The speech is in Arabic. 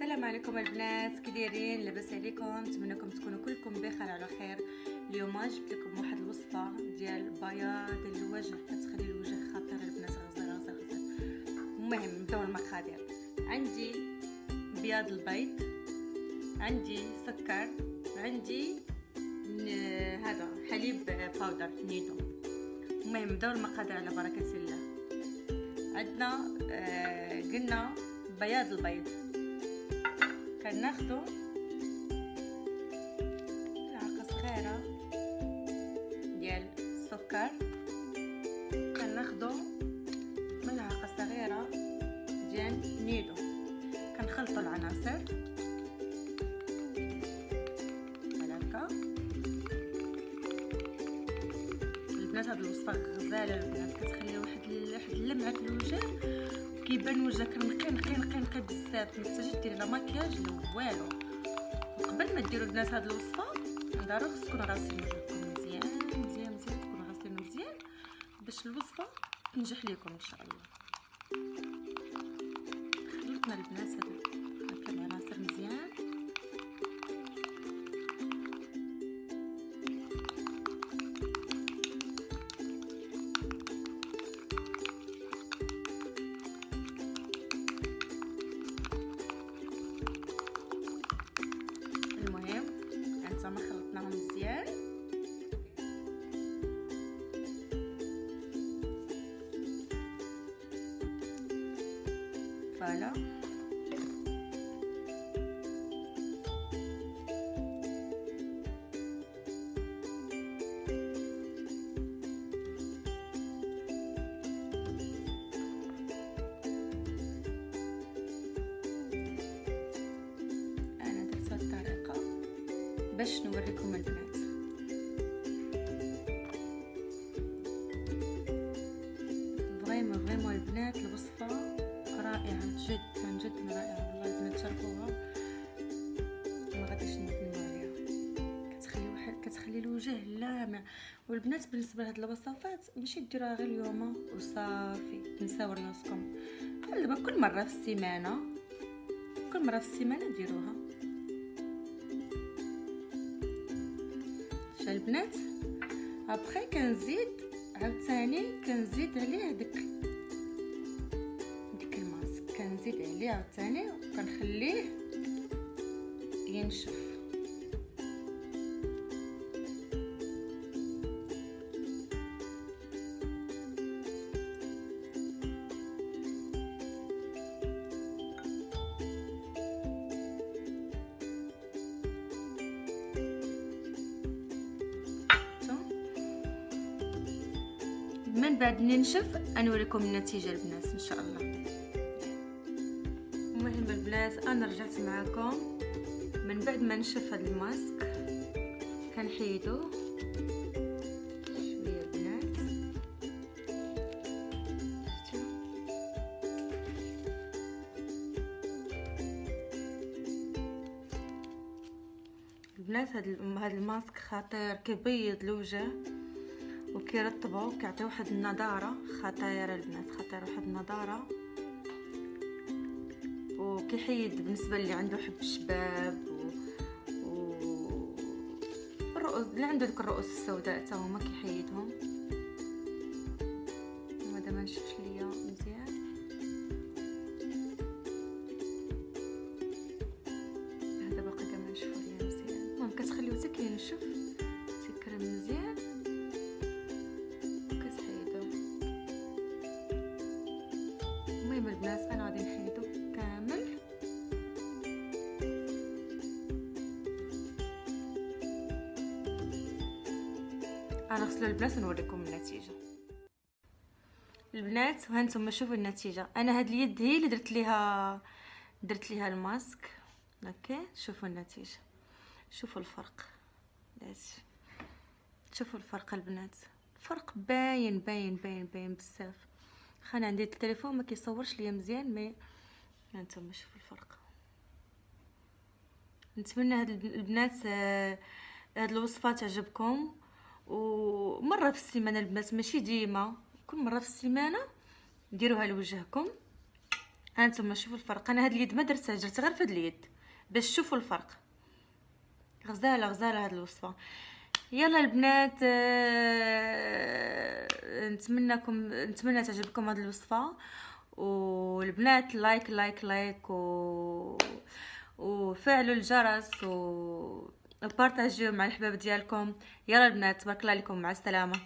السلام عليكم البنات، كي دايرين؟ لاباس عليكم؟ نتمنىكم تكونوا كلكم بخير على خير. اليوم جبت لكم واحد الوصفه ديال بياض الوجه، كتخلي الوجه خطير البنات، غزال غزال غزال. المهم نبداو المقادير. عندي بياض البيض، عندي سكر، عندي هذا حليب باودر نيدو. المهم نبداو المقادير على بركه الله. عندنا قلنا بياض البيض كناخدو ملعقه صغيره ديال السكر، كناخدو ملعقه صغيره ديال نيدو، كنخلطوا العناصر بحال هكا. البنات هاد الوصفه غزاله البنات، كتخلي واحد اللمعه في الوجه، كيبان وجهك نقي نقي نقي نقي بزاف، محتاجيش ديري لا مكياج لا والو. قبل ما ديروا البنات هاد الوصفه ضروري خصكم غاسلين وجهكم مزيان مزيان مزيان، تكونوا غاسلينو مزيان باش الوصفه تنجح لكم ان شاء الله. خلطنا البنات هكا العناصر مزيان. ما خلطناهم مزيان، فوالا. انا درت هاد الطريقه باش نوريكم البنات. فريمون البنات الوصفه رائعه جدا جدا رائعه والله البنات، جربوها ما غاديش ندموا عليها. كتخلي الوجه لامع. والبنات بالنسبه لهاد الوصفات ماشي ديروها غير اليوم وصافي تنساو راسكم، دابا كل مره في السيمانه ديروها. البنات ابخي كنزيد عاوتاني عليه ديك الماسك، كنزيد عليه عاوتاني وكنخليه ينشف. من بعد ننشف نوريكم النتيجه البنات ان شاء الله. المهم البنات انا رجعت معكم من بعد ما نشف هذا الماسك، كنحيدو شويه البنات. البنات هذا الماسك خطير، كيبيض الوجه وكيرطبو، كيعطي واحد النضاره خطيره البنات، خطير واحد النضاره، وكيحيد بالنسبه اللي عنده حب الشباب الرؤوس اللي عنده ديك الرؤوس السوداء حتى هما كيحيدهم. هذا ما نشفش ليا مزيان. هذا باقي كما نشفو ليا مزيان. المهم كتخليوه حتى كينشف تيكرم مزيان. البنات انا غادي نحيدو كامل. انا غسلو البنات ونوريكم النتيجه البنات. وهانتم شوفوا النتيجه. انا هاد اليد هي اللي درت ليها الماسك. اوكي شوفوا النتيجه، شوفوا الفرق. شوفوا الفرق البنات، الفرق باين باين باين باين بزاف. انا عندي التليفون ما كيصورش ليا مزيان، مي هانتوما شوفوا الفرق. نتمنى هاد البنات هاد الوصفه تعجبكم، ومره في السيمانه البنات ماشي ديما، كل مره في السيمانه ديروها لوجهكم. هانتوما شوفوا الفرق. انا هاد اليد ما درتها، درت غير في هاد اليد باش تشوفوا الفرق. غزاله غزاله هاد الوصفه. يلا البنات، نتمنى تعجبكم هاد الوصفه. والبنات لايك لايك لايك وفعلوا الجرس وبارطاجيو مع الحباب ديالكم. يلا البنات، تبارك الله عليكم، مع السلامه.